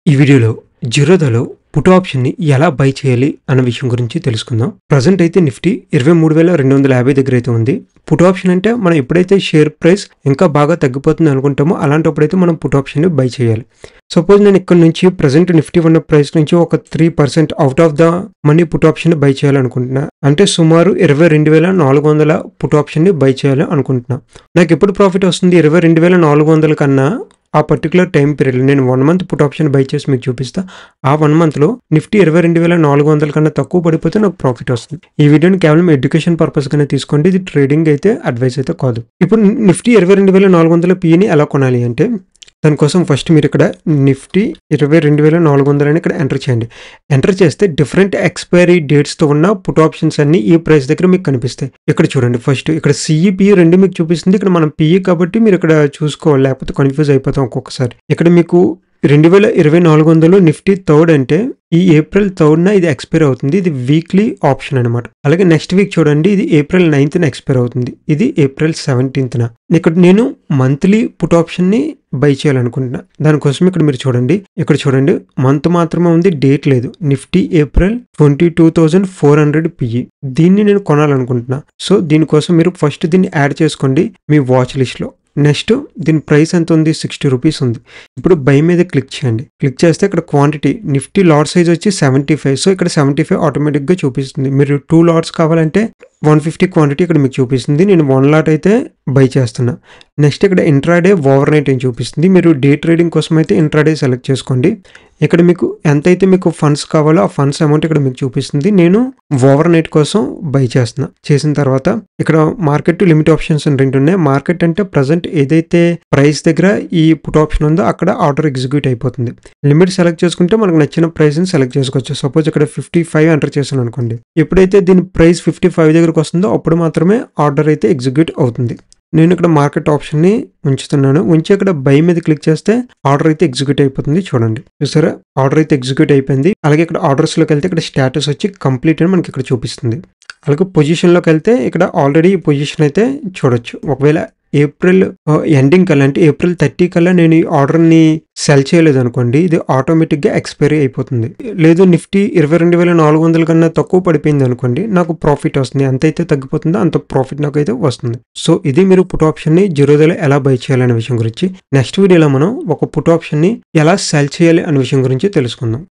ఈ వీడియోలో జిరోదాలో పుట్ ఆప్షన్ని ఎలా బై చేయాలి అన్న విషయం గురించి తెలుసుకుందాం. ప్రజెంట్ అయితే నిఫ్టీ 23,250 దగ్గర అయితే ఉంది. పుట్ ఆప్షన్ అంటే మనం ఎప్పుడైతే షేర్ ప్రైస్ ఇంకా బాగా తగ్గిపోతుంది అనుకుంటామో అలాంటప్పుడైతే మనం పుట్ ఆప్షన్ని బై చేయాలి. సపోజ్ నేను ఇక్కడ నుంచి ప్రజెంట్ నిఫ్టీ ఉన్న ప్రైస్ నుంచి ఒక 3% out of the money put option by చేయాలనుకుంటున్నా. అంటే సుమారు 22,400 పుట్ ఆప్షన్ని బై చేయాలి అనుకుంటున్నా. నాకు ఎప్పుడు ప్రాఫిట్ వస్తుంది? 22,400 కన్నా ఆ పర్టికులర్ టైం పీరియడ్ నేను 1 మంత్ పుట్ ఆప్షన్ బై చేసి మీకు చూపిస్తా. ఆ 1 మంత్లో నిఫ్టీ 22,400 కన్నా తక్కువ పడిపోతే నాకు ప్రాఫిట్ వస్తుంది. ఈ వీడియోని కేవలం ఎడ్యుకేషన్ పర్పస్ గానే తీసుకోండి. ఇది ట్రేడింగ్ అయితే అడ్వైస్ అయితే కాదు. ఇప్పుడు నిఫ్టీ 22,400 పిని ఎలా కొనాలి అంటే దానికోసం ఫస్ట్ మీరు ఇక్కడ నిఫ్టీ 22,400 అని ఇక్కడ ఎంటర్ చేయండి. ఎంటర్ చేస్తే డిఫరెంట్ ఎక్స్పైరీ డేట్స్తో ఉన్న పుట్ ఆప్షన్స్ అన్ని ఈ ప్రైస్ దగ్గర మీకు కనిపిస్తాయి. ఇక్కడ చూడండి, ఫస్ట్ ఇక్కడ సిఈ రెండు మీకు చూపిస్తుంది. ఇక్కడ మనం పిఈ కాబట్టి మీరు ఇక్కడ చూసుకోవాలి, లేకపోతే కన్ఫ్యూజ్ అయిపోతాం ఒక్కొక్కసారి. ఇక్కడ మీకు 2,2400 నిఫ్టీ థర్డ్ అంటే ఈ ఏప్రిల్ 3rd ఇది ఎక్స్పైర్ అవుతుంది. ఇది వీక్లీ ఆప్షన్ అనమాట. అలాగే నెక్స్ట్ వీక్ చూడండి, ఇది April 9th ఎక్స్పైర్ అవుతుంది. ఇది April 17th. ఇక్కడ నేను మంత్లీ పుట్ ఆప్షన్ ని బై చేయాలనుకుంటున్నా. దానికోసం ఇక్కడ మీరు చూడండి, ఇక్కడ చూడండి మంత్ మాత్రమే ఉంది, డేట్ లేదు. నిఫ్టీ April 22,400 పిఈ దీన్ని నేను కొనాలనుకుంటున్నా. సో దీనికోసం మీరు ఫస్ట్ దీన్ని యాడ్ చేసుకోండి మీ వాచ్ లిస్ట్ లో. నెక్స్ట్ దీని ప్రైస్ ఎంత ఉంది? 60 రూపీస్ ఉంది. ఇప్పుడు బై మీద క్లిక్ చేయండి. క్లిక్ చేస్తే ఇక్కడ క్వాంటిటీ నిఫ్టీ లాట్ సైజ్ వచ్చి 75. సో ఇక్కడ 75 ఆటోమేటిక్గా చూపిస్తుంది. మీరు 2 లాట్స్ కావాలంటే 150 క్వాంటిటీ ఇక్కడ మీకు చూపిస్తుంది. నేను 1 లాట్ అయితే బై చేస్తున్నా. నెక్స్ట్ ఇక్కడ ఇంట్రాడే ఓవర్ నైట్ అని చూపిస్తుంది. మీరు డే ట్రేడింగ్ కోసం అయితే ఇంట్రాడే సెలెక్ట్ చేసుకోండి. ఇక్కడ మీకు ఎంతైతే మీకు ఫండ్స్ కావాలో ఆ ఫండ్స్ అమౌంట్ ఇక్కడ మీకు చూపిస్తుంది. నేను ఓవర్ నైట్ కోసం బై చేస్తున్నా. చేసిన తర్వాత ఇక్కడ మార్కెట్ లిమిట్ ఆప్షన్స్ అని 2 ఉన్నాయి. మార్కెట్ అంటే ప్రజెంట్ ఏదైతే ప్రైస్ దగ్గర ఈ పుట్ ఆప్షన్ ఉందో అక్కడ ఆర్డర్ ఎగ్జిక్యూట్ అయిపోతుంది. లిమిట్ సెలెక్ట్ చేసుకుంటే మనకు నచ్చిన ప్రైస్ ని సెలెక్ట్ చేసుకోవచ్చు. సపోజ్ ఇక్కడ 55 ఎంటర్ చేశాను అనుకోండి. ఎప్పుడైతే దీని ప్రైస్ 55 దగ్గరకు వస్తుందో అప్పుడు మాత్రమే ఆర్డర్ అయితే ఎగ్జిక్యూట్ అవుతుంది. నేను ఇక్కడ మార్కెట్ ఆప్షన్ ని ఉంచుతున్నాను. ఉంచి ఇక్కడ బై మీద క్లిక్ చేస్తే ఆర్డర్ అయితే ఎగ్జిక్యూట్ అయిపోతుంది. చూడండి, చూసారా, ఆర్డర్ అయితే ఎగ్జిక్యూట్ అయిపోయింది. అలాగే ఇక్కడ ఆర్డర్స్ లోకి వెళ్తే ఇక్కడ స్టేటస్ వచ్చి కంప్లీట్ అని మనకి ఇక్కడ చూపిస్తుంది. అలాగే పొజిషన్ లోకి వెళ్తే ఇక్కడ ఆల్రెడీ పొజిషన్ అయితే చూడొచ్చు. ఒకవేళ ఏప్రిల్ ఎండింగ్ కల్లా అంటే April 30 కల్లా నేను ఈ ఆర్డర్ని సెల్ చేయలేదు అనుకోండి, ఇది ఆటోమేటిక్గా ఎక్స్పైరీ అయిపోతుంది. లేదు నిఫ్టీ 22,400 కన్నా తక్కువ పడిపోయింది అనుకోండి, నాకు ప్రాఫిట్ వస్తుంది. ఎంతైతే తగ్గిపోతుందో అంత ప్రాఫిట్ నాకు అయితే వస్తుంది. సో ఇది మీరు పుట్ ఆప్షన్ని జిరోదాలో ఎలా బై చేయాలనే విషయం గురించి. నెక్స్ట్ వీడియోలో మనం ఒక పుట్ ఆప్షన్ని ఎలా సెల్ చేయాలి అనే విషయం గురించి తెలుసుకుందాం.